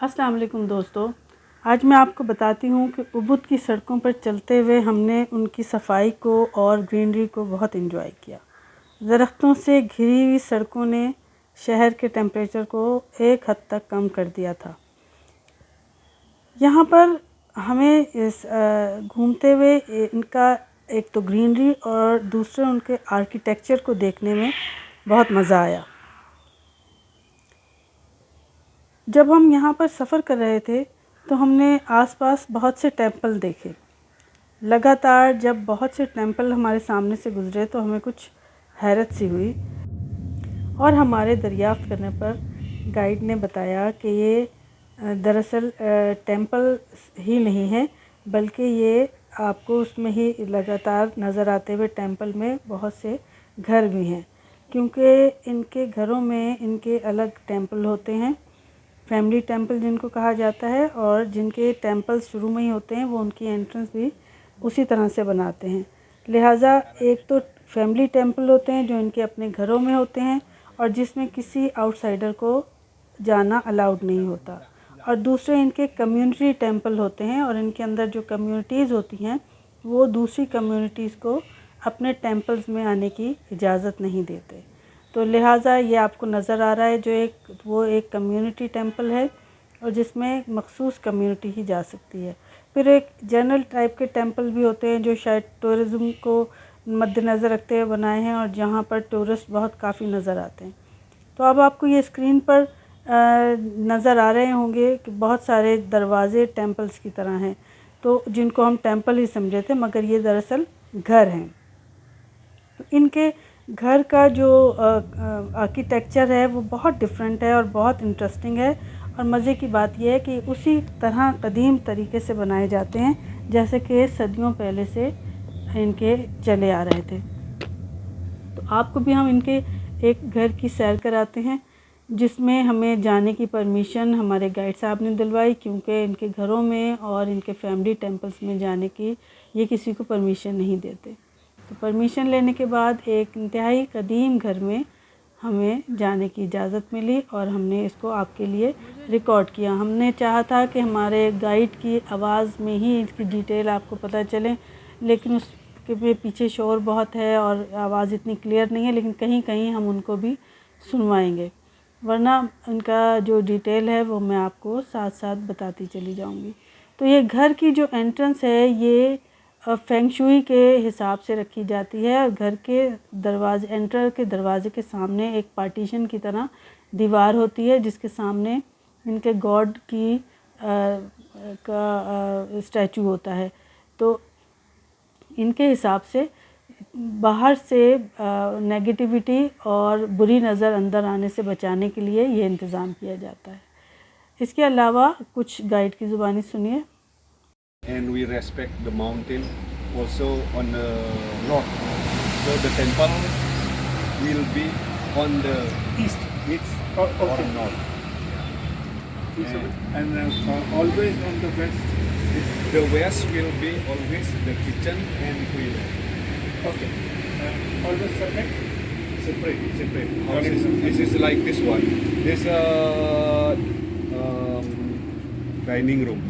अस्सलाम वालेकुम दोस्तों, आज मैं आपको बताती हूँ कि उबुद की सड़कों पर चलते हुए हमने उनकी सफाई को और ग्रीनरी को बहुत एंजॉय किया। दरख्तों से घिरी हुई सड़कों ने शहर के टेम्परेचर को एक हद तक कम कर दिया था। यहाँ पर हमें इस घूमते हुए इनका एक तो ग्रीनरी और दूसरे उनके आर्किटेक्चर को देखने में बहुत मज़ा आया। जब हम यहाँ पर सफ़र कर रहे थे तो हमने आसपास बहुत से टेंपल देखे। लगातार जब बहुत से टेंपल हमारे सामने से गुज़रे तो हमें कुछ हैरत सी हुई और हमारे दरियाफ़्त करने पर गाइड ने बताया कि ये दरअसल टेंपल ही नहीं है, बल्कि ये आपको उसमें ही लगातार नज़र आते हुए टेंपल में बहुत से घर भी हैं, क्योंकि इनके घरों में इनके अलग टेंपल होते हैं, फैमिली टेंपल जिनको कहा जाता है, और जिनके टेंपल शुरू में ही होते हैं वो उनकी एंट्रेंस भी उसी तरह से बनाते हैं। लिहाजा एक तो फैमिली टेंपल होते हैं जो इनके अपने घरों में होते हैं और जिसमें किसी आउटसाइडर को जाना अलाउड नहीं होता, और दूसरे इनके कम्युनिटी टेंपल होते हैं और इनके अंदर जो कम्युनिटीज़ होती हैं वो दूसरी कम्युनिटीज़ को अपने टेंपल्स में आने की इजाज़त नहीं देते। तो लिहाजा ये आपको नज़र आ रहा है जो एक कम्युनिटी टेंपल है और जिसमें मखसूस कम्युनिटी ही जा सकती है। फिर एक जनरल टाइप के टेंपल भी होते हैं जो शायद टूरिज़्म को मद्देनज़र रखते हुए बनाए हैं और जहाँ पर टूरिस्ट बहुत काफ़ी नज़र आते हैं। तो अब आपको ये स्क्रीन पर नज़र आ रहे होंगे कि बहुत सारे दरवाज़े टेंपल्स की तरह हैं, तो जिनको हम टेंपल ही समझे थे, मगर ये दरअसल घर हैं। तो इनके घर का जो आर्किटेक्चर है वो बहुत डिफरेंट है और बहुत इंटरेस्टिंग है, और मज़े की बात यह है कि उसी तरह कदीम तरीके से बनाए जाते हैं जैसे कि सदियों पहले से इनके चले आ रहे थे। तो आपको भी हम इनके एक घर की सैर कराते हैं जिसमें हमें जाने की परमिशन हमारे गाइड साहब ने दिलवाई, क्योंकि इनके घरों में और इनके फैमिली टेंपल्स में जाने की ये किसी को परमिशन नहीं देते। तो परमिशन लेने के बाद एक इंतहाई कदीम घर में हमें जाने की इजाज़त मिली और हमने इसको आपके लिए रिकॉर्ड किया। हमने चाहा था कि हमारे गाइड की आवाज़ में ही इसकी डिटेल आपको पता चले, लेकिन उसके पीछे शोर बहुत है और आवाज़ इतनी क्लियर नहीं है, लेकिन कहीं कहीं हम उनको भी सुनवाएंगे, वरना उनका जो डिटेल है वो मैं आपको साथ साथ बताती चली जाऊंगी। तो ये घर की जो एंट्रेंस है ये फेंग शुई के हिसाब से रखी जाती है। घर के दरवाजे के दरवाजे के सामने एक पार्टीशन की तरह दीवार होती है जिसके सामने इनके गॉड की का स्टैचू होता है। तो इनके हिसाब से बाहर से नेगेटिविटी और बुरी नज़र अंदर आने से बचाने के लिए ये इंतज़ाम किया जाता है। इसके अलावा कुछ गाइड की ज़ुबानी सुनिए। And we respect the mountain also on the north. So the temple will be on the east or north. And always on the west. The west will be always the kitchen and toilet. Okay. Always separate. Separate. Houses. This is like this one. This dining room.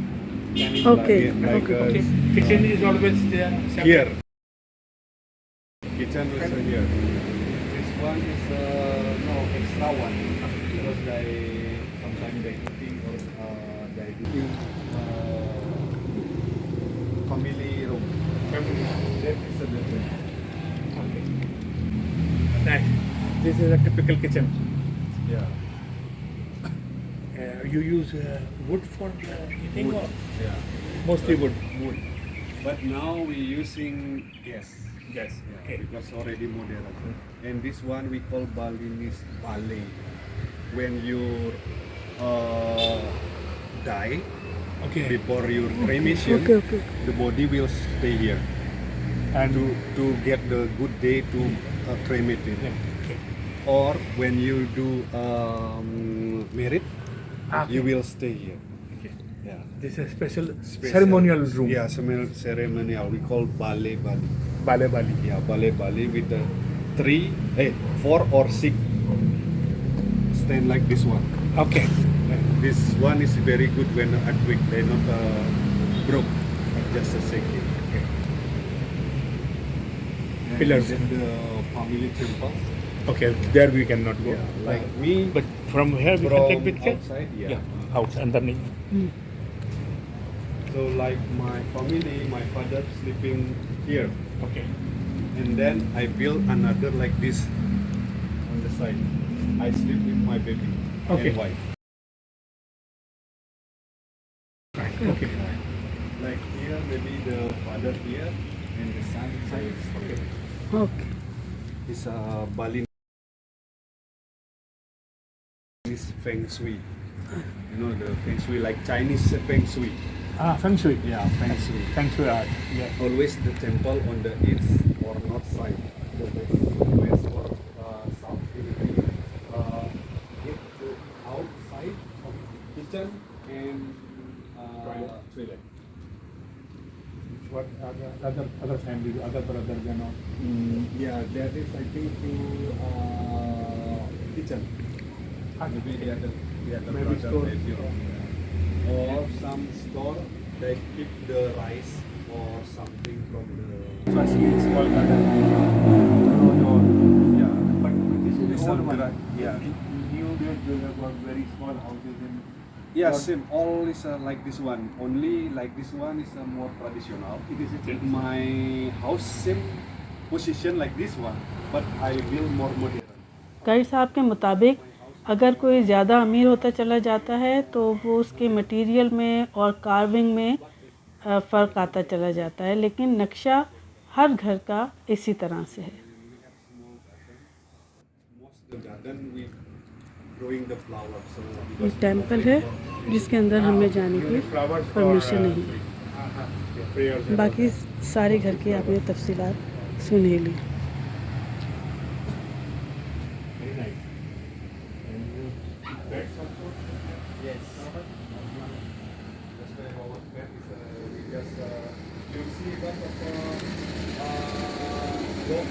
Okay. Okay. Kitchen is always there. Separate. Here. Kitchen is here. This one is no extra one because sometimes they cooking or they doing family room. Family. That is a different. Okay. Nice. This is a typical kitchen. Yeah. You use wood for heating Wood. or Yeah. mostly wood. Wood. But now we using gas. Yes. Yeah, Okay. because already modern. And this one we call Balinese bale. When you die Okay. before your cremation, the body will stay here. And to get the good day to cremate it. Okay. Or when you do merit, Okay. you will stay here. Okay. Yeah. This is a special Special. ceremonial room. Yeah, ceremonial. We call bale bali. Bale Bali. Yeah, bale with the 4 or 6 stand like this one. Okay. This one is very good when earthquake. They not broke, just a second. Okay. And Pillars. then the family temple. Okay, there we cannot go. Like me, But from here we can from take picture? outside, yeah. Yeah, out underneath. So like my family, my father sleeping here, Okay. and then I build another like this on the side. I sleep with my baby Okay. and wife. Okay. Like here, maybe the father here and the son side is okay. Okay It's a Balinese feng shui. You know the feng shui like Chinese feng shui. Ah, feng shui. Yeah, feng shui. Feng shui art. Yeah. Always the temple on the east or north side. The west or south. Get the outside of kitchen and toilet. What other family, other brother, you know? Yeah, that is I think to kitchen. Maybe the other Maybe brother, store. maybe, or some store they keep the rice or something from the Firstly, small garden. yeah. But this is This the old one, one. yeah. In new days, they have got very small houses in. Yeah, What- same. All is like this one. Only like this one is more traditional. It is a traditional. My house same position like this one, but I will more modern. Guide साहब के मुताबिक अगर कोई ज़्यादा अमीर होता चला जाता है तो वो उसके मटेरियल में और कार्विंग में फ़र्क आता चला जाता है, लेकिन नक्शा हर घर का इसी तरह से है। Most the garden we growing the flowers. So ये because टेंपल है जिसके अंदर हमें जाने की Flowers for, परमिशन नहीं है। prayers. and बाकी सारे घर की आपने तफसीलात सुन ही ली। all. Very nice. And pets also? yes. That's why our pet is we just you see that of dog.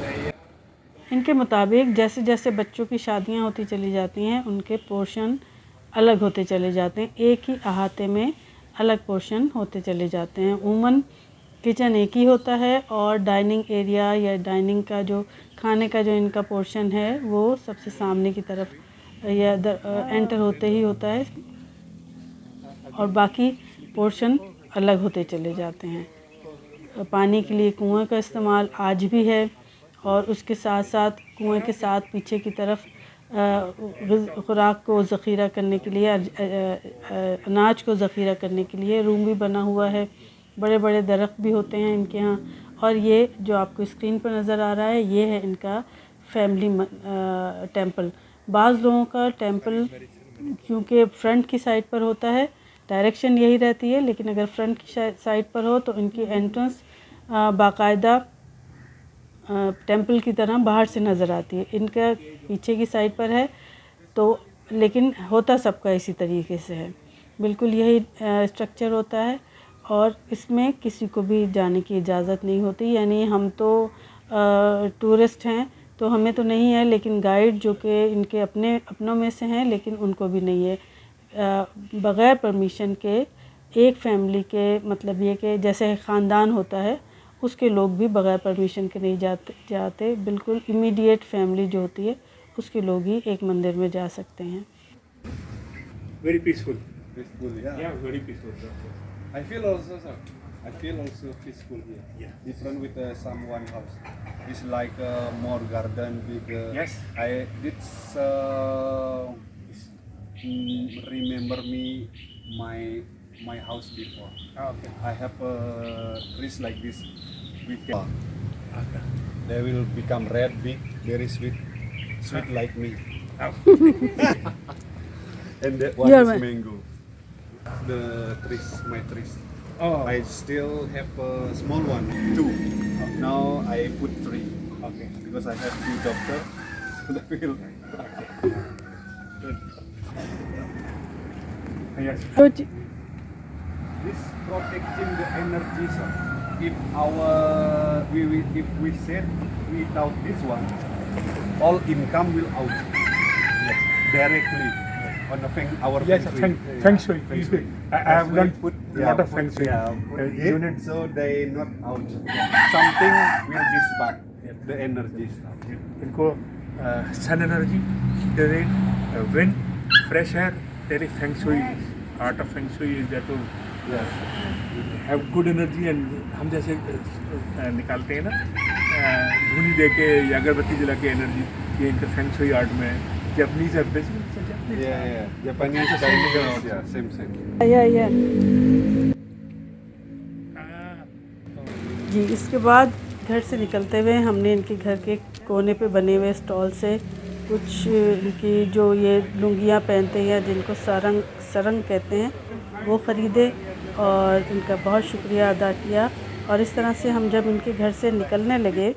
They इनके मुताबिक जैसे जैसे बच्चों की शादियां होती चली जाती हैं उनके पोर्शन अलग होते चले जाते हैं, एक ही अहाते में अलग पोर्शन होते चले जाते हैं। उमूमन किचन एक ही होता है और डाइनिंग एरिया या डाइनिंग का जो खाने का जो इनका पोर्शन है वो सबसे सामने की तरफ या एंटर होते ही होता है और बाकी पोर्शन अलग होते चले जाते हैं। पानी के लिए कुएं का इस्तेमाल आज भी है और उसके साथ साथ कुएं के साथ पीछे की तरफ खुराक को ज़ख़ीरा करने के लिए अनाज को ज़ख़ीरा करने के लिए रूम भी बना हुआ है। बड़े बड़े दरख्त भी होते हैं इनके यहाँ। और ये जो आपको स्क्रीन पर नज़र आ रहा है ये है इनका फैमिली टेंपल। बाज़ लोगों का टेंपल क्योंकि फ्रंट की साइड पर होता है, डायरेक्शन यही रहती है, लेकिन अगर फ्रंट की साइड पर हो तो इनकी एंट्रेंस बाकायदा टेंपल की तरह बाहर से नज़र आती है। इनका पीछे की साइड पर है तो लेकिन होता सबका इसी तरीके से है, बिल्कुल यही स्ट्रक्चर होता है और इसमें किसी को भी जाने की इजाज़त नहीं होती। यानी हम तो टूरिस्ट हैं तो हमें तो नहीं है, लेकिन गाइड जो कि इनके अपनों में से हैं लेकिन उनको भी नहीं है। बग़ैर परमिशन के एक फैमिली के मतलब ये कि जैसे ख़ानदान होता है उसके लोग भी बग़ैर परमिशन के नहीं जाते। बिल्कुल इमीडिएट फैमिली जो होती है उसके लोग ही एक मंदिर में जा सकते हैं। Very peaceful. peaceful, yeah. Yeah, very peaceful. I feel also, sir. I feel also peaceful here. Yeah. Different with someone house. It's like more garden with. Yes. It's remember me my house before. Ah, okay. I have trees like this. With Okay. they will become red, big, very sweet like me. Ah. And that one Yeah, is man. mango. The trees, my trees. Oh, I still have a small one, 2. Now I put 3 okay. because I have 2 doctor. So they will. Good. Yes. तो This protecting the energy, sir. If if we said without this one, all income will out. Yes. Directly. on the our Yes, feng shui. I have We learned put a lot of feng shui. put it Unit. so they not out. Something will be stuck. The energy stuck. इनको sun energy, wind, fresh air, तेरी feng shui. Art of feng shui is that to have good energy and हम जैसे निकालते हैं ना धुनी दे के या अगरबत्ती जला के एनर्जी, ये इनका feng shui art में है. Japanese are best. Yeah. Japanese, Chinese, yeah, same. या जी। इसके बाद घर से निकलते हुए हमने इनके घर के कोने पे बने हुए स्टॉल से कुछ इनकी जो ये लुंगियाँ पहनते हैं जिनको सरंग कहते हैं वो ख़रीदे और इनका बहुत शुक्रिया अदा किया। और इस तरह से हम जब इनके घर से निकलने लगे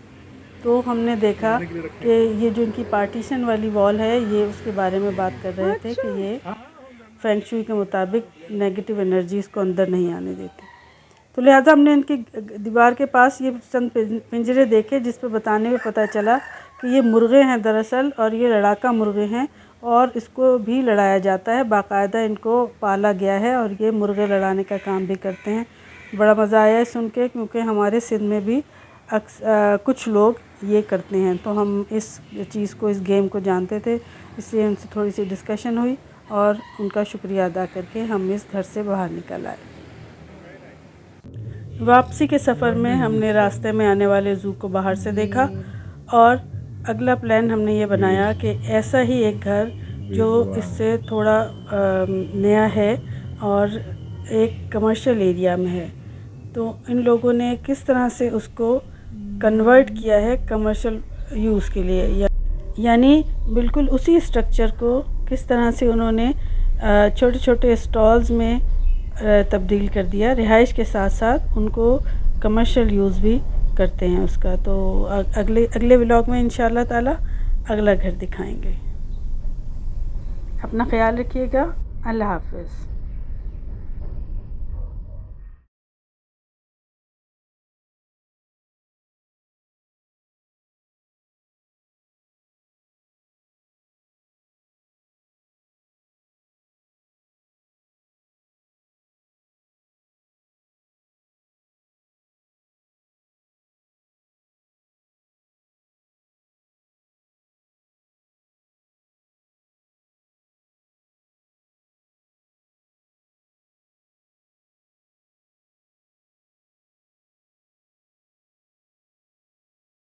तो हमने देखा कि ये जो इनकी पार्टीशन वाली वॉल है ये उसके बारे में बात कर रहे थे कि ये फेंग शुई के मुताबिक नेगेटिव एनर्जीज़ को अंदर नहीं आने देती। तो लिहाजा हमने इनकी दीवार के पास ये चंद पिंजरे देखे जिस पर बताने में पता चला कि ये मुर्गे हैं दरअसल, और ये लड़ाका मुर्गे हैं और इसको भी लड़ाया जाता है, बाकायदा इनको पाला गया है और ये मुर्गे लड़ाने का काम भी करते हैं। बड़ा मज़ा आया है सुन के, क्योंकि हमारे सिंध में भी कुछ लोग ये करते हैं, तो हम इस चीज़ को, इस गेम को जानते थे, इसलिए उनसे थोड़ी सी डिस्कशन हुई और उनका शुक्रिया अदा करके हम इस घर से बाहर निकल आए। वापसी के सफ़र में हमने रास्ते में आने वाले ज़ू को बाहर से देखा और अगला प्लान हमने ये बनाया कि ऐसा ही एक घर जो इससे थोड़ा नया है और एक कमर्शियल एरिया में है, तो इन लोगों ने किस तरह से उसको कन्वर्ट किया है कमर्शियल यूज़ के लिए, यानी बिल्कुल उसी स्ट्रक्चर को किस तरह से उन्होंने छोटे छोटे स्टॉल्स में तब्दील कर दिया, रिहाइश के साथ साथ उनको कमर्शियल यूज़ भी करते हैं उसका। तो अगले व्लॉग में इंशाअल्लाह ताला अगला घर दिखाएंगे। अपना ख्याल रखिएगा। अल्लाह हाफ़िज़।